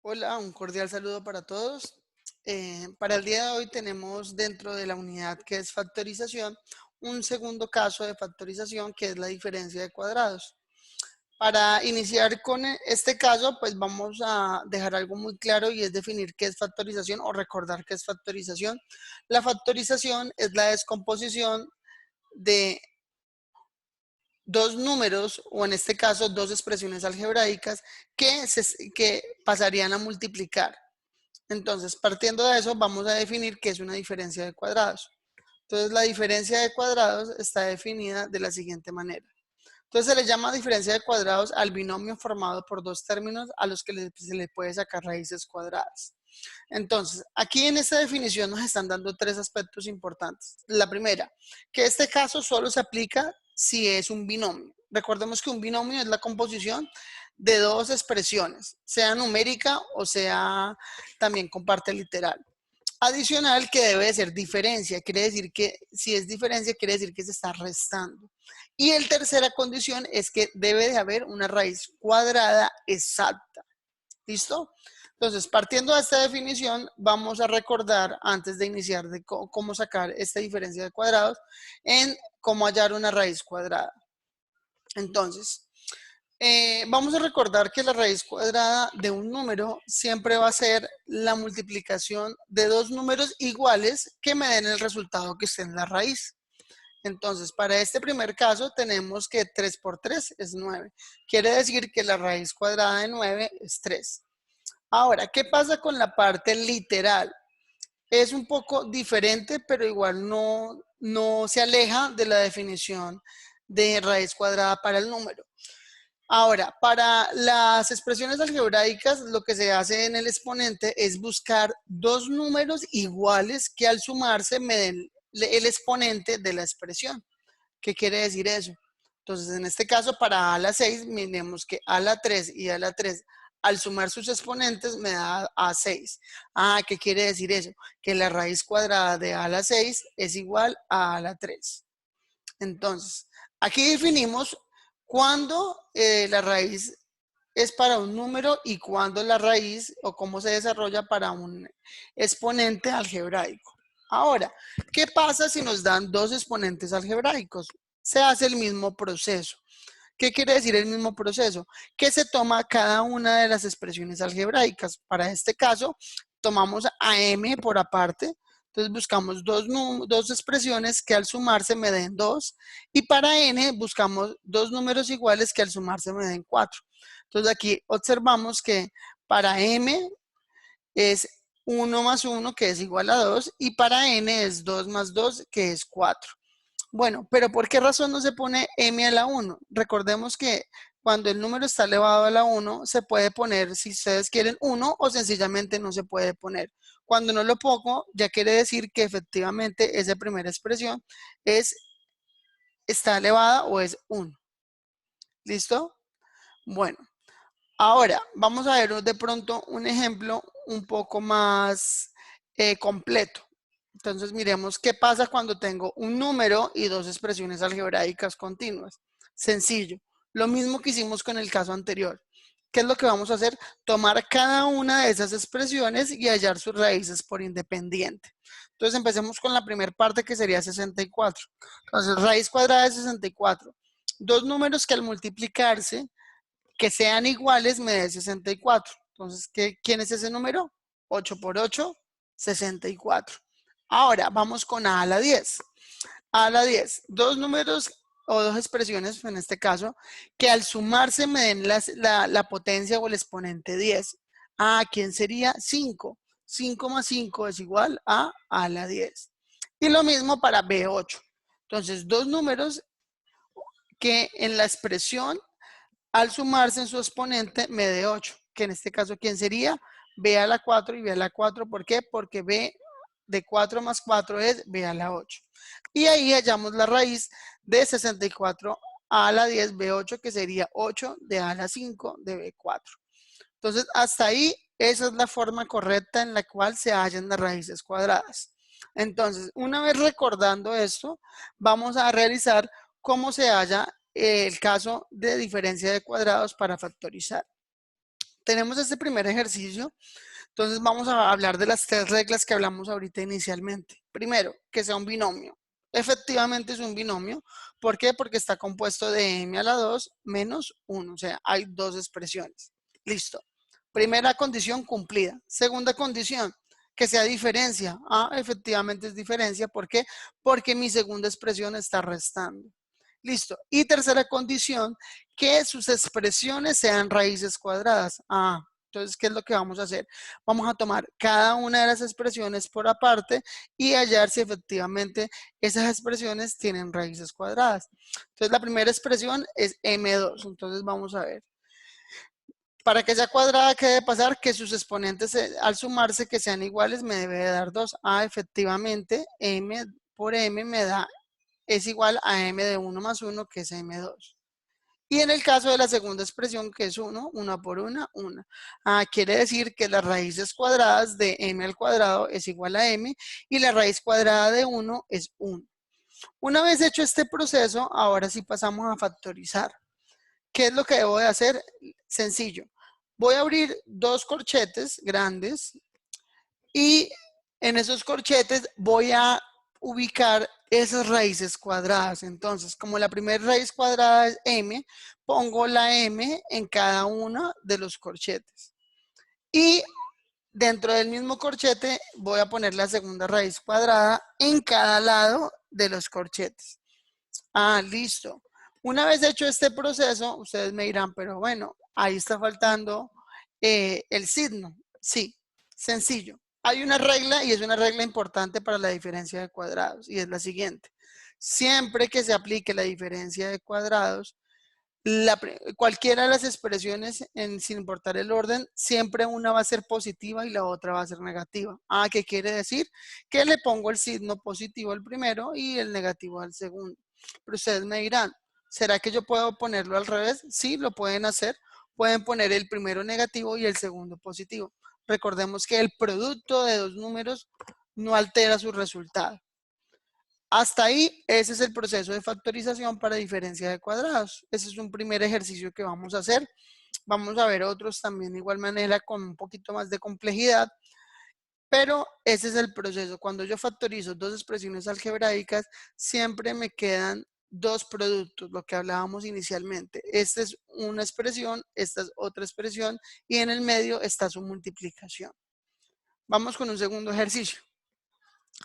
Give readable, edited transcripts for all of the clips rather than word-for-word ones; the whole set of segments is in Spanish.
Hola, un cordial saludo para todos. Para el día de hoy tenemos dentro de la unidad que es factorización, un segundo caso de factorización que es la diferencia de cuadrados. Para iniciar con este caso, pues vamos a dejar algo muy claro y es definir qué es factorización o recordar qué es factorización. La factorización es la descomposición de dos números, o en este caso dos expresiones algebraicas que pasarían a multiplicar. Entonces, partiendo de eso, vamos a definir qué es una diferencia de cuadrados. Entonces, la diferencia de cuadrados está definida de la siguiente manera. Entonces, se le llama diferencia de cuadrados al binomio formado por dos términos a los que se le puede sacar raíces cuadradas. Entonces, aquí en esta definición nos están dando tres aspectos importantes. La primera, que este caso solo se aplica si es un binomio. Recordemos que un binomio es la composición de dos expresiones, sea numérica o sea también con parte literal. Adicional, que debe ser diferencia, quiere decir que si es diferencia, quiere decir que se está restando. Y la tercera condición es que debe de haber una raíz cuadrada exacta. ¿Listo? Entonces, partiendo de esta definición, vamos a recordar, antes de iniciar de cómo sacar esta diferencia de cuadrados, en cómo hallar una raíz cuadrada. Entonces, vamos a recordar que la raíz cuadrada de un número siempre va a ser la multiplicación de dos números iguales que me den el resultado que esté en la raíz. Entonces, para este primer caso tenemos que 3 por 3 es 9. Quiere decir que la raíz cuadrada de 9 es 3. Ahora, ¿qué pasa con la parte literal? Es un poco diferente, pero igual no se aleja de la definición de raíz cuadrada para el número. Ahora, para las expresiones algebraicas, lo que se hace en el exponente es buscar dos números iguales que al sumarse me den el exponente de la expresión. ¿Qué quiere decir eso? Entonces, en este caso, para a la 6, miremos que a la 3 y a la 3, al sumar sus exponentes, me da a 6. ¿Qué quiere decir eso? Que la raíz cuadrada de a la 6 es igual a la 3. Entonces, aquí definimos cuándo la raíz es para un número y cuándo la raíz o cómo se desarrolla para un exponente algebraico. Ahora, ¿qué pasa si nos dan dos exponentes algebraicos? Se hace el mismo proceso. ¿Qué quiere decir el mismo proceso? Que se toma cada una de las expresiones algebraicas. Para este caso, tomamos a m por aparte. Entonces buscamos dos expresiones que al sumarse me den 2. Y para n buscamos dos números iguales que al sumarse me den 4. Entonces aquí observamos que para m es 1 más 1, que es igual a 2. Y para n es 2 más 2, que es 4. Bueno, pero ¿por qué razón no se pone m a la 1? Recordemos que cuando el número está elevado a la 1, se puede poner, si ustedes quieren, 1 o sencillamente no se puede poner. Cuando no lo pongo, ya quiere decir que efectivamente esa primera expresión está elevada o es 1. ¿Listo? Bueno, ahora vamos a ver de pronto un ejemplo un poco más completo. Entonces miremos qué pasa cuando tengo un número y dos expresiones algebraicas continuas. Sencillo. Lo mismo que hicimos con el caso anterior. ¿Qué es lo que vamos a hacer? Tomar cada una de esas expresiones y hallar sus raíces por independiente. Entonces empecemos con la primera parte, que sería 64. Entonces, raíz cuadrada de 64. Dos números que al multiplicarse, que sean iguales, me dé 64. Entonces, ¿quién es ese número? 8 por 8, 64. Ahora vamos con a la 10. A la 10, dos números o dos expresiones, en este caso, que al sumarse me den la potencia o el exponente 10. ¿Quién sería? 5. 5 más 5 es igual a la 10. Y lo mismo para B8. Entonces, dos números que en la expresión, al sumarse en su exponente, me dé 8. Que en este caso, ¿quién sería? B a la 4 y B a la 4. ¿Por qué? Porque B de 4 más 4 es B a la 8. Y ahí hallamos la raíz de 64 a la 10, B8, que sería 8 de a la 5 de B4. Entonces, hasta ahí, esa es la forma correcta en la cual se hallan las raíces cuadradas. Entonces, una vez recordando esto, vamos a realizar cómo se halla el caso de diferencia de cuadrados para factorizar. Tenemos este primer ejercicio, entonces vamos a hablar de las 3 reglas que hablamos ahorita inicialmente. Primero, que sea un binomio. Efectivamente es un binomio. ¿Por qué? Porque está compuesto de m a la 2 menos 1, o sea, hay 2 expresiones. Listo. Primera condición cumplida. Segunda condición, que sea diferencia. Ah, efectivamente es diferencia. ¿Por qué? Porque mi segunda expresión está restando. Listo. Y tercera condición, que sus expresiones sean raíces cuadradas. Ah, entonces, ¿qué es lo que vamos a hacer? Vamos a tomar cada una de las expresiones por aparte y hallar si efectivamente esas expresiones tienen raíces cuadradas. Entonces, la primera expresión es m2. Entonces, vamos a ver. Para que sea cuadrada, ¿qué debe pasar? Que sus exponentes al sumarse que sean iguales me debe de dar 2. Ah, efectivamente, m por m me da, es igual a m de 1 más 1, que es m2. Y en el caso de la segunda expresión, que es 1, 1 por 1, 1. Ah, quiere decir que las raíces cuadradas de m al cuadrado es igual a m y la raíz cuadrada de 1 es 1. Una vez hecho este proceso, ahora sí pasamos a factorizar. ¿Qué es lo que debo de hacer? Sencillo. Voy a abrir 2 corchetes grandes y en esos corchetes voy a ubicar esas raíces cuadradas. Entonces, como la primera raíz cuadrada es m, pongo la m en cada uno de los corchetes. Y dentro del mismo corchete voy a poner la segunda raíz cuadrada en cada lado de los corchetes. Ah, listo. Una vez hecho este proceso, ustedes me dirán, pero bueno, ahí está faltando el signo. Sí, sencillo. Hay una regla y es una regla importante para la diferencia de cuadrados y es la siguiente. Siempre que se aplique la diferencia de cuadrados, cualquiera de las expresiones, sin importar el orden, siempre una va a ser positiva y la otra va a ser negativa. Ah, ¿qué quiere decir? Que le pongo el signo positivo al primero y el negativo al segundo. Pero ustedes me dirán, ¿será que yo puedo ponerlo al revés? Sí, lo pueden hacer. Pueden poner el primero negativo y el segundo positivo. Recordemos que el producto de 2 números no altera su resultado. Hasta ahí, ese es el proceso de factorización para diferencia de cuadrados. Ese es un primer ejercicio que vamos a hacer. Vamos a ver otros también de igual manera con un poquito más de complejidad. Pero ese es el proceso. Cuando yo factorizo 2 expresiones algebraicas, siempre me quedan 2 productos, lo que hablábamos inicialmente. Esta es una expresión, esta es otra expresión y en el medio está su multiplicación. Vamos con un segundo ejercicio.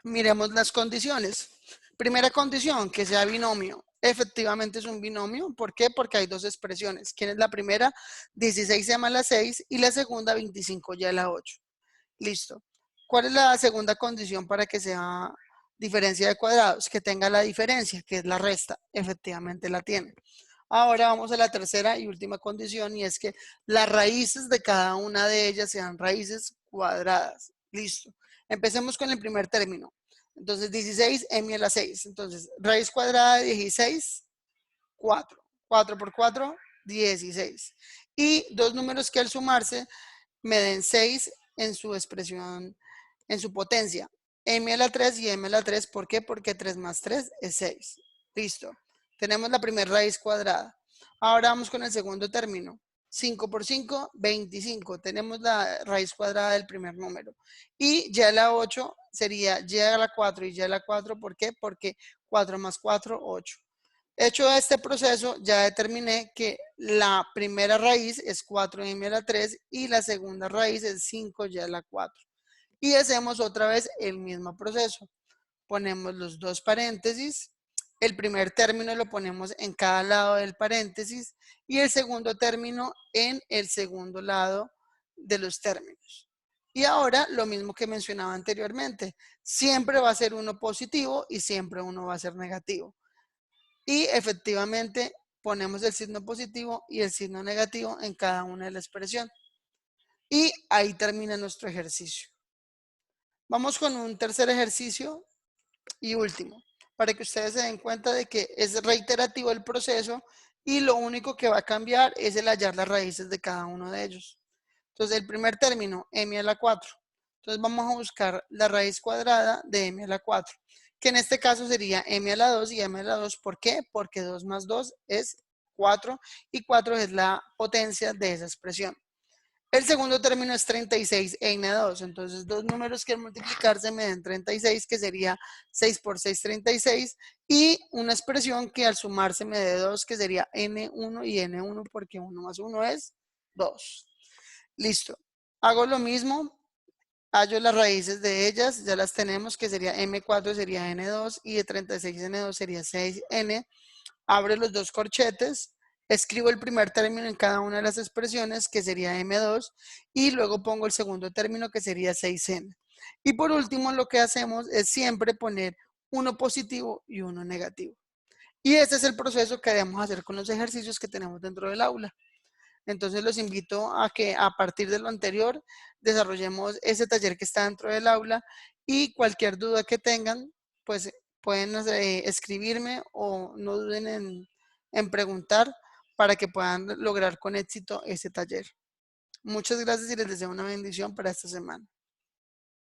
Miremos las condiciones. Primera condición, que sea binomio. Efectivamente es un binomio. ¿Por qué? Porque hay 2 expresiones. ¿Quién es la primera? 16 a la 6 y la segunda 25 y a la 8. Listo. ¿Cuál es la segunda condición para que sea diferencia de cuadrados? Que tenga la diferencia, que es la resta. Efectivamente la tiene. Ahora vamos a la tercera y última condición y es que las raíces de cada una de ellas sean raíces cuadradas. Listo. Empecemos con el primer término. Entonces 16 m a la 6. Entonces raíz cuadrada de 16, 4. 4 por 4, 16. Y 2 números que al sumarse me den 6 en su expresión, en su potencia. M a la 3 y m a la 3. ¿Por qué? Porque 3 más 3 es 6. Listo. Tenemos la primera raíz cuadrada. Ahora vamos con el segundo término. 5 por 5, 25. Tenemos la raíz cuadrada del primer número. Y ya la 8 sería y a la 4 y y a la 4. ¿Por qué? Porque 4 más 4, 8. Hecho este proceso, ya determiné que la primera raíz es 4m a la 3 y la segunda raíz es 5y a la 4. Y hacemos otra vez el mismo proceso. Ponemos los 2 paréntesis, el primer término lo ponemos en cada lado del paréntesis y el segundo término en el segundo lado de los términos. Y ahora lo mismo que mencionaba anteriormente, siempre va a ser uno positivo y siempre uno va a ser negativo. Y efectivamente ponemos el signo positivo y el signo negativo en cada una de la expresión. Y ahí termina nuestro ejercicio. Vamos con un tercer ejercicio y último, para que ustedes se den cuenta de que es reiterativo el proceso y lo único que va a cambiar es el hallar las raíces de cada uno de ellos. Entonces, el primer término, m a la 4. Entonces, vamos a buscar la raíz cuadrada de m a la 4, que en este caso sería m a la 2 y m a la 2. ¿Por qué? Porque 2 más 2 es 4 y 4 es la potencia de esa expresión. El segundo término es 36 n2. Entonces, dos números que al multiplicarse me den 36, que sería 6 por 6, 36. Y una expresión que al sumarse me dé 2, que sería n1 y n1, porque 1 más 1 es 2. Listo. Hago lo mismo. Hallo las raíces de ellas. Ya las tenemos, que sería m4 sería n2 y de 36 n2 sería 6n. Abre los dos corchetes, escribo el primer término en cada una de las expresiones, que sería M2, y luego pongo el segundo término, que sería 6N. Y por último, lo que hacemos es siempre poner uno positivo y uno negativo. Y este es el proceso que debemos hacer con los ejercicios que tenemos dentro del aula. Entonces los invito a que a partir de lo anterior desarrollemos ese taller que está dentro del aula, y cualquier duda que tengan, pues pueden escribirme o no duden en preguntar para que puedan lograr con éxito ese taller. Muchas gracias y les deseo una bendición para esta semana.